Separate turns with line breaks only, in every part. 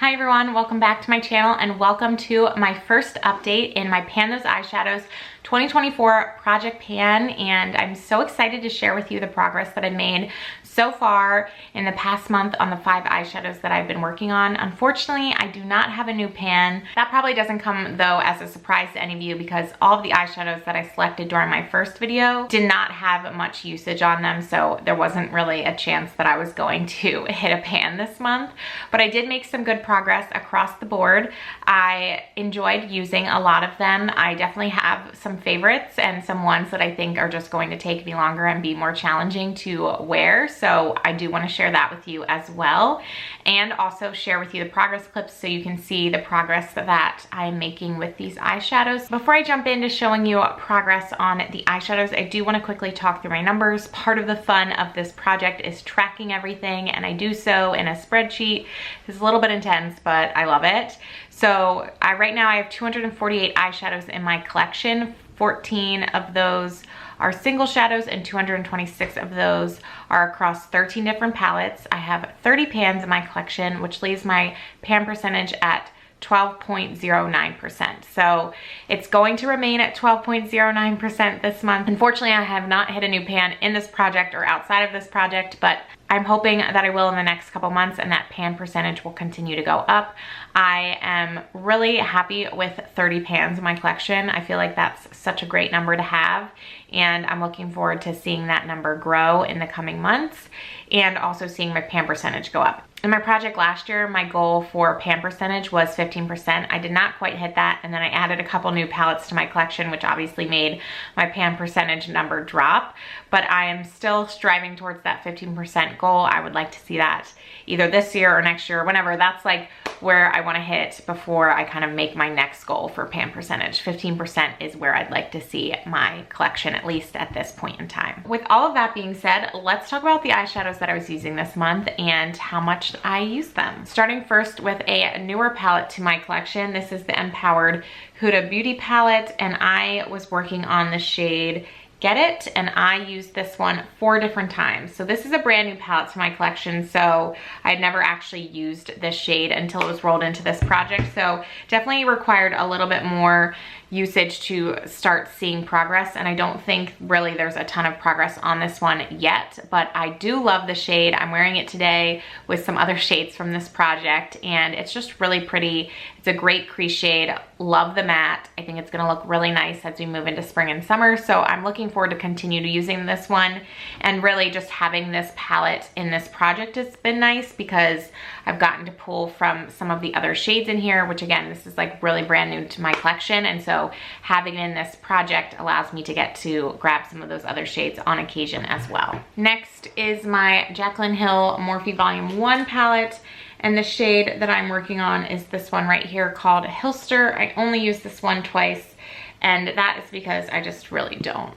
Hi everyone, welcome back to my channel and welcome to my first update in my Pan Those Eyeshadows 2024 project pan, and I'm so excited to share with you the progress that I've made so far in the past month on the 5 eyeshadows that I've been working on. Unfortunately, I do not have a new pan. That probably doesn't come though as a surprise to any of you because all of the eyeshadows that I selected during my first video did not have much usage on them, so there wasn't really a chance that I was going to hit a pan this month. But I did make some good progress across the board. I enjoyed using a lot of them. I definitely have some favorites and some ones that I think are just going to take me longer and be more challenging to wear. So I do want to share that with you as well, and also share with you the progress clips so you can see the progress that I'm making with these eyeshadows. Before I jump into showing you progress on the eyeshadows, I do want to quickly talk through my numbers. Part of the fun of this project is tracking everything, and I do so in a spreadsheet. It's a little bit intense, but I love it. So right now I have 248 eyeshadows in my collection. 14 of those are single shadows and 226 of those are across 13 different palettes. I have 30 pans in my collection, which leaves my pan percentage at 12.09%. So it's going to remain at 12.09% this month. Unfortunately, I have not hit a new pan in this project or outside of this project, but I'm hoping that I will in the next couple months and that pan percentage will continue to go up. I am really happy with 30 pans in my collection. I feel like that's such a great number to have, and I'm looking forward to seeing that number grow in the coming months and also seeing my pan percentage go up. In my project last year, my goal for pan percentage was 15%. I did not quite hit that, and then I added a couple new palettes to my collection, which obviously made my pan percentage number drop, but I am still striving towards that 15% goal. I would like to see that either this year or next year or whenever. That's like where I want to hit before I kind of make my next goal for pan percentage. 15% is where I'd like to see my collection, at least at this point in time. With all of that being said, let's talk about the eyeshadows that I was using this month and how much I use them. Starting first with a newer palette to my collection. This is the Empowered Huda Beauty palette, and I was working on the shade Get It, and I used this one 4 different times. So this is a brand new palette to my collection, so I had never actually used this shade until it was rolled into this project. So definitely required a little bit more usage to start seeing progress, and I don't think really there's a ton of progress on this one yet, but I do love the shade. I'm wearing it today with some other shades from this project, and it's just really pretty. It's a great crease shade. Love the matte. I think it's gonna look really nice as we move into spring and summer, so I'm looking forward to continue to using this one, and really just having this palette in this project has been nice because I've gotten to pull from some of the other shades in here, which again, this is like really brand new to my collection, and so having it in this project allows me to get to grab some of those other shades on occasion as well. Next is my Jaclyn Hill Morphe Volume 1 palette, and the shade that I'm working on is this one right here called Hillster. I only use this one twice, and that is because I just really don't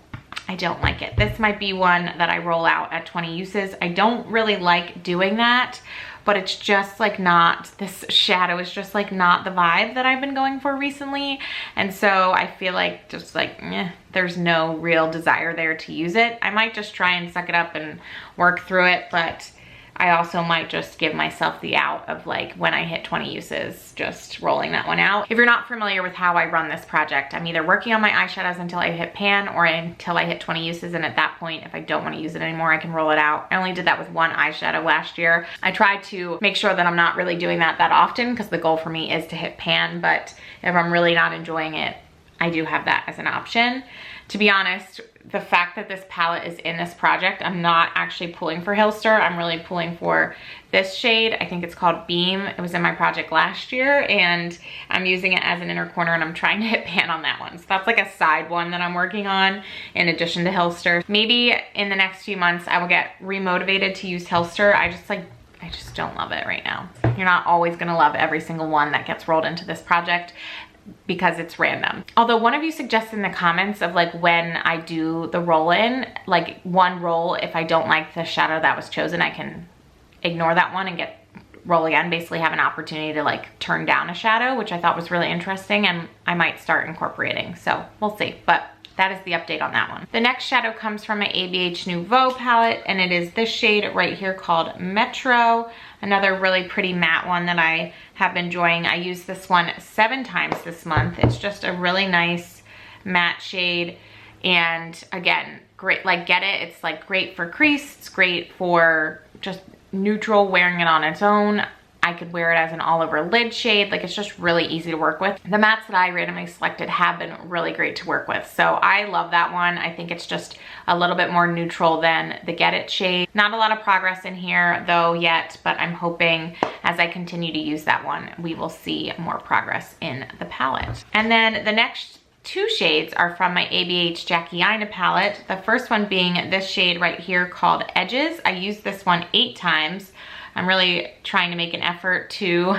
like it. This might be one that I roll out at 20 uses. I don't really like doing that, but it's just like not, this shadow is just like not the vibe that I've been going for recently. And so I feel like just like, there's no real desire there to use it. I might just try and suck it up and work through it, but I also might just give myself the out of like when I hit 20 uses, just rolling that one out. If you're not familiar with how I run this project, I'm either working on my eyeshadows until I hit pan or until I hit 20 uses, and at that point, if I don't want to use it anymore, I can roll it out. I only did that with one eyeshadow last year. I try to make sure that I'm not really doing that often because the goal for me is to hit pan, but if I'm really not enjoying it, I do have that as an option. To be honest, the fact that this palette is in this project, I'm not actually pulling for Hillster. I'm really pulling for this shade. I think it's called Beam. It was in my project last year, and I'm using it as an inner corner, and I'm trying to hit pan on that one. So that's like a side one that I'm working on in addition to Hillster. Maybe in the next few months, I will get remotivated to use Hillster. I just don't love it right now. You're not always gonna love every single one that gets rolled into this project because it's random. Although one of you suggested in the comments of like when I do the roll in, like one roll, if I don't like the shadow that was chosen, I can ignore that one and roll again, basically have an opportunity to like turn down a shadow, which I thought was really interesting and I might start incorporating. So we'll see. But that is the update on that one. The next shadow comes from my ABH Nouveau palette, and it is this shade right here called Metro. Another really pretty matte one that I have been enjoying. I used this one 7 times this month. It's just a really nice matte shade, and again, great, like get it, it's like great for crease, it's great for just neutral, wearing it on its own. I could wear it as an all over lid shade. Like, it's just really easy to work with. The mattes that I randomly selected have been really great to work with. So I love that one. I think it's just a little bit more neutral than the Get It shade. Not a lot of progress in here though yet, but I'm hoping as I continue to use that one, we will see more progress in the palette. And then the next 2 shades are from my ABH Jackie Aina palette. The first one being this shade right here called Edges. I used this one 8 times. I'm really trying to make an effort to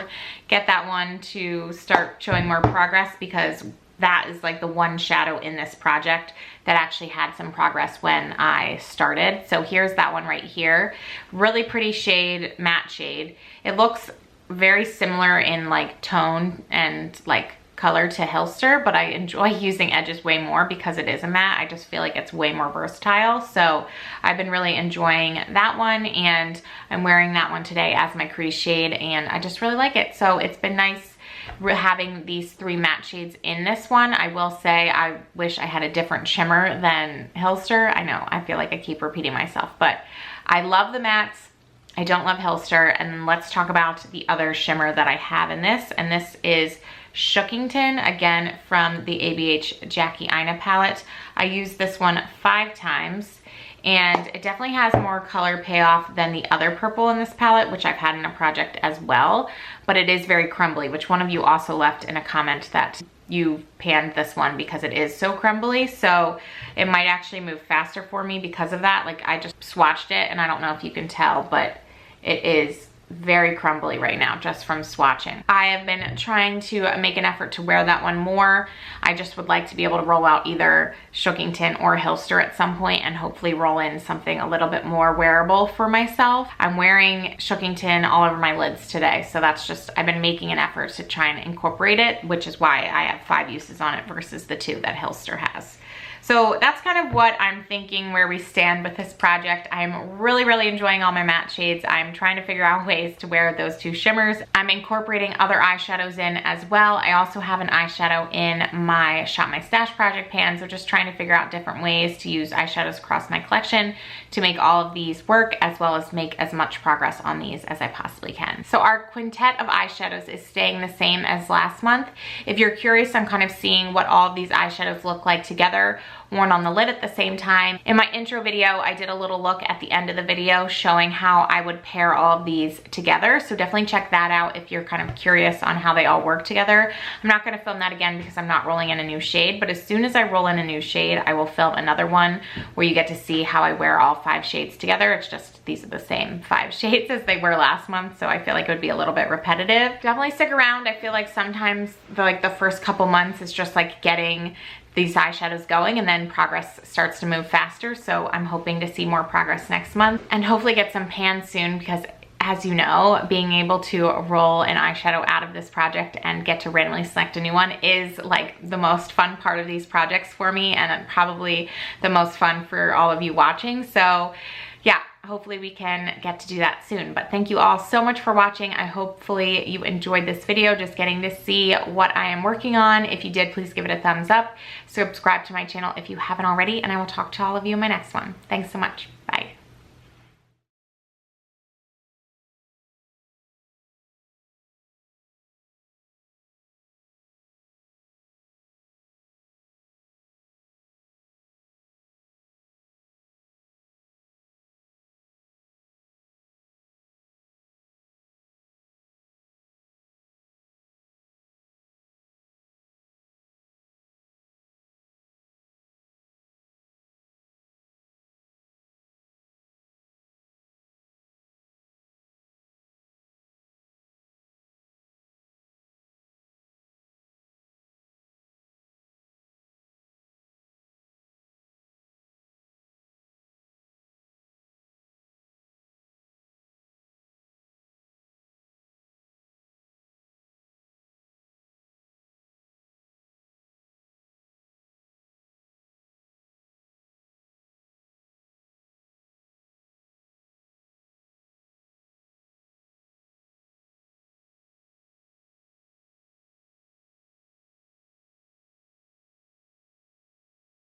get that one to start showing more progress, because that is like the one shadow in this project that actually had some progress when I started. So here's that one right here. Really pretty shade, matte shade. It looks very similar in like tone and like color to Hilster, but I enjoy using Edges way more because it is a matte. I just feel like it's way more versatile. So I've been really enjoying that one, and I'm wearing that one today as my crease shade, and I just really like it. So it's been nice having these 3 matte shades in this one. I will say I wish I had a different shimmer than Hilster. I know, I feel like I keep repeating myself, but I love the mattes. I don't love Hilster. And let's talk about the other shimmer that I have in this, and this is Shookington, again from the ABH Jackie Aina palette. I used this one 5 times, and it definitely has more color payoff than the other purple in this palette, which I've had in a project as well, but it is very crumbly, which one of you also left in a comment that you panned this one because it is so crumbly. So it might actually move faster for me because of that. Like, I just swatched it, and I don't know if you can tell, but it is very crumbly right now just from swatching. I have been trying to make an effort to wear that one more. I just would like to be able to roll out either Shookington or Hilster at some point, and hopefully roll in something a little bit more wearable for myself. I'm wearing Shookington all over my lids today, so that's just, I've been making an effort to try and incorporate it, which is why I have 5 uses on it versus the 2 that Hilster has. So that's kind of what I'm thinking where we stand with this project. I'm really, really enjoying all my matte shades. I'm trying to figure out ways to wear those 2 shimmers. I'm incorporating other eyeshadows in as well. I also have an eyeshadow in my Shop My Stash project pan, so just trying to figure out different ways to use eyeshadows across my collection to make all of these work, as well as make as much progress on these as I possibly can. So our quintet of eyeshadows is staying the same as last month. If you're curious on kind of seeing what all of these eyeshadows look like together, worn on the lid at the same time, in my intro video, I did a little look at the end of the video showing how I would pair all of these together. So definitely check that out if you're kind of curious on how they all work together. I'm not gonna film that again because I'm not rolling in a new shade, but as soon as I roll in a new shade, I will film another one where you get to see how I wear all 5 shades together. It's just, these are the same 5 shades as they were last month, so I feel like it would be a little bit repetitive. Definitely stick around. I feel like sometimes the first couple months is just like getting these eyeshadows going, and then progress starts to move faster. So I'm hoping to see more progress next month and hopefully get some pans soon, because as you know, being able to roll an eyeshadow out of this project and get to randomly select a new one is like the most fun part of these projects for me, and probably the most fun for all of you watching. So yeah, hopefully we can get to do that soon. But thank you all so much for watching. I hopefully you enjoyed this video, just getting to see what I am working on. If you did, please give it a thumbs up. Subscribe to my channel if you haven't already, and I will talk to all of you in my next one. Thanks so much.